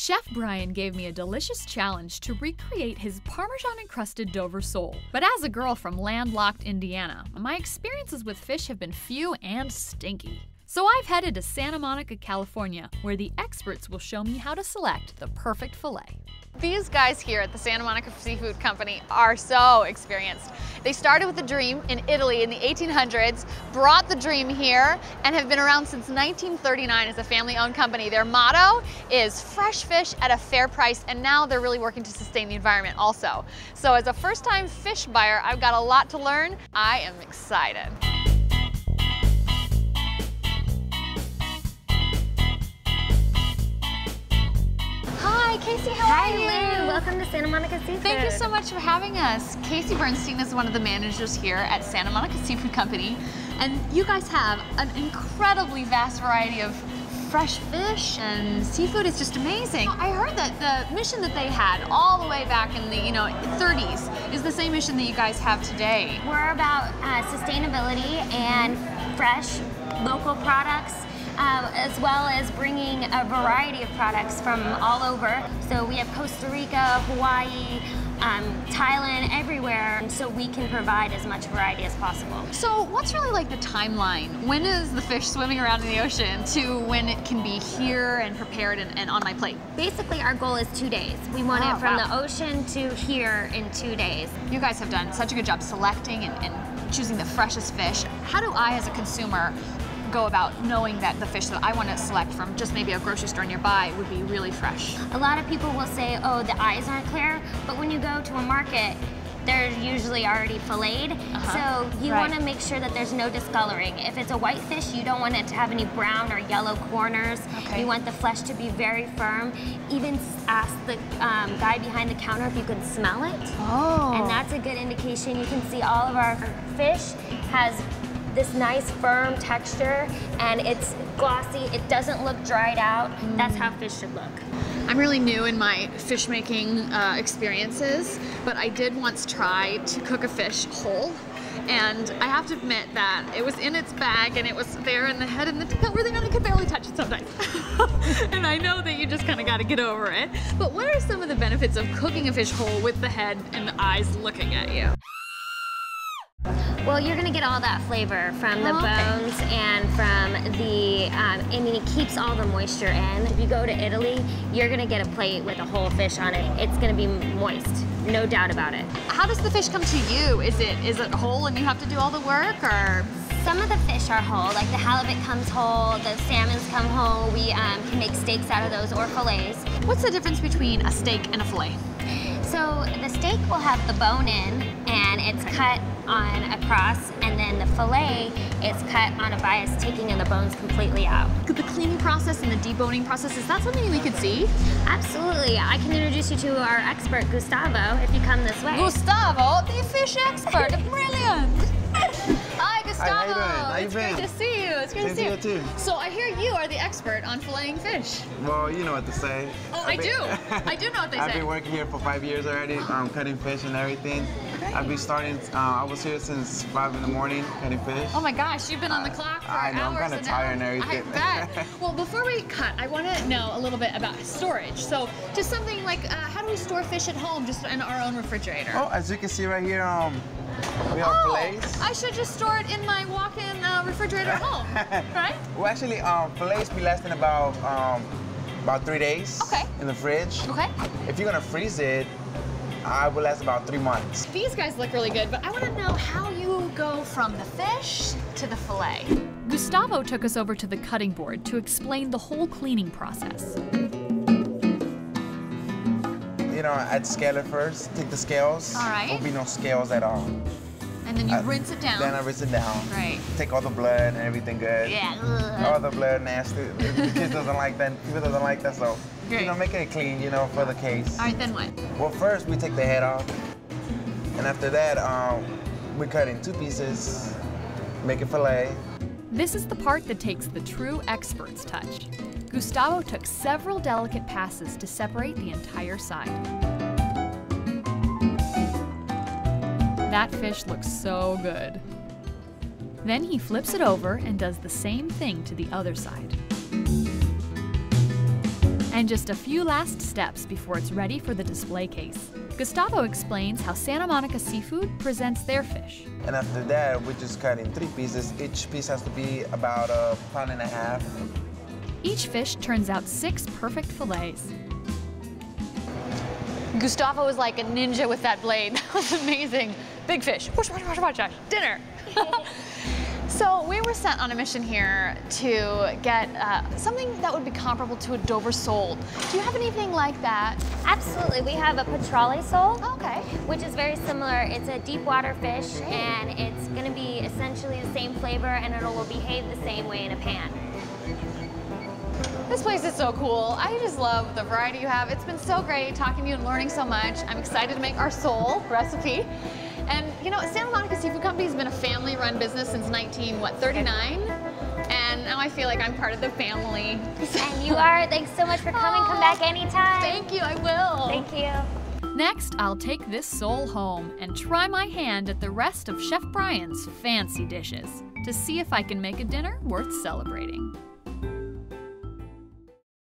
Chef Brian gave me a delicious challenge to recreate his Parmesan-encrusted Dover sole. But as a girl from landlocked Indiana, my experiences with fish have been few and stinky. So I've headed to Santa Monica, California, where the experts will show me how to select the perfect fillet. These guys here at the Santa Monica Seafood Company are so experienced. They started with a dream in Italy in the 1800s, brought the dream here, and have been around since 1939 as a family-owned company. Their motto is fresh fish at a fair price, and now they're really working to sustain the environment also. So as a first-time fish buyer, I've got a lot to learn. I am excited. Hi, Casey, how are you? Hi, Lynn. Welcome to Santa Monica Seafood. Thank you so much for having us. Casey Bernstein is one of the managers here at Santa Monica Seafood Company, and you guys have an incredibly vast variety of fresh fish and seafood. Is just amazing. I heard that the mission that they had all the way back in the 30s is the same mission that you guys have today. We're about sustainability and fresh local products, as well as bringing a variety of products from all over. So we have Costa Rica, Hawaii, Thailand, everywhere, so we can provide as much variety as possible. So what's really like the timeline? When is the fish swimming around in the ocean to when it can be here and prepared and on my plate? Basically, our goal is 2 days. We want it from the ocean to here in 2 days. You guys have done such a good job selecting and choosing the freshest fish. How do I, as a consumer, go about knowing that the fish that I want to select from just maybe a grocery store nearby would be really fresh? A lot of people will say, oh, the eyes aren't clear, but when you go to a market, they're usually already filleted. So you want to make sure that there's no discoloring. If it's a white fish, you don't want it to have any brown or yellow corners. You want the flesh to be very firm. Even ask the guy behind the counter if you can smell it. And that's a good indication. You can see all of our fish has this nice firm texture, and it's glossy. It doesn't look dried out. That's how fish should look. I'm really new in my fish making experiences, but I did once try to cook a fish whole, and I have to admit that it was in its bag and it was there in the head and the tail, everything, and I could barely touch it sometimes. And I know that you just kind of got to get over it. But what are some of the benefits of cooking a fish whole with the head and the eyes looking at you? Well, you're gonna get all that flavor from the bones and from the, I mean, it keeps all the moisture in. If you go to Italy, you're gonna get a plate with a whole fish on it. It's gonna be moist, no doubt about it. How does the fish come to you? Is it whole and you have to do all the work, or? Some of the fish are whole, like the halibut comes whole, the salmons come whole. We can make steaks out of those or fillets. What's the difference between a steak and a fillet? So the steak will have the bone in, and it's cut on across, and then the fillet is cut on a bias, taking in the bones completely out. The cleaning process and the deboning process, is that something we could see? Absolutely. I can introduce you to our expert, Gustavo, if you come this way. Gustavo, the fish expert. Brilliant. Hi, Gustavo. Hi, how you doing? How you it's been? great to see you. It's great to see you. Too. So I hear you are the expert on filleting fish. Well, you know what to say. Oh, I do. I do know what they say. I've been working here for 5 years already, cutting fish and everything. Great. I've been starting, I was here since 5 in the morning cutting fish. Oh my gosh, you've been on the clock for I know, hours. I'm kind of tired and everything. I bet. Well, before we cut, I want to know a little bit about storage. So just something like, how do we store fish at home, just in our own refrigerator? Oh, as you can see right here, we have fillets. I should just store it in my walk-in refrigerator at home, right? Well, actually, fillets be lasting about 3 days in the fridge. If you're gonna freeze it, I will last about 3 months. These guys look really good, but I want to know how you go from the fish to the fillet. Gustavo took us over to the cutting board to explain the whole cleaning process. You know, I'd scale it first, take the scales. All right. Won't be no scales at all. And then you rinse it down. Then I rinse it down. Right. Take all the blood and everything good. Yeah. All the blood nasty. The kids doesn't like that. People doesn't like that. So, Great. you know, make it clean, you know, for the case. All right, then what? Well, first we take the head off. And after that, we cut in 2 pieces, make it fillet. This is the part that takes the true expert's touch. Gustavo took several delicate passes to separate the entire side. That fish looks so good. Then he flips it over and does the same thing to the other side. and just a few last steps before it's ready for the display case. Gustavo explains how Santa Monica Seafood presents their fish. And after that, we just cut in 3 pieces. Each piece has to be about 1.5 pounds. Each fish turns out 6 perfect fillets. Gustavo was like a ninja with that blade. That was amazing. Big fish. Watch, dinner. So we were sent on a mission here to get something that would be comparable to a Dover sole. Do you have anything like that? Absolutely. We have a petrale sole, Okay. which is very similar. It's a deep water fish, and it's going to be essentially the same flavor, and it will behave the same way in a pan. This place is so cool. I just love the variety you have. It's been so great talking to you and learning so much. I'm excited to make our sole recipe. And you know, Santa Monica Seafood Company has been a family-run business since 1939? And now I feel like I'm part of the family. And you are. Thanks so much for coming. Come back anytime. Thank you, I will. Thank you. Next, I'll take this sole home and try my hand at the rest of Chef Brian's fancy dishes to see if I can make a dinner worth celebrating.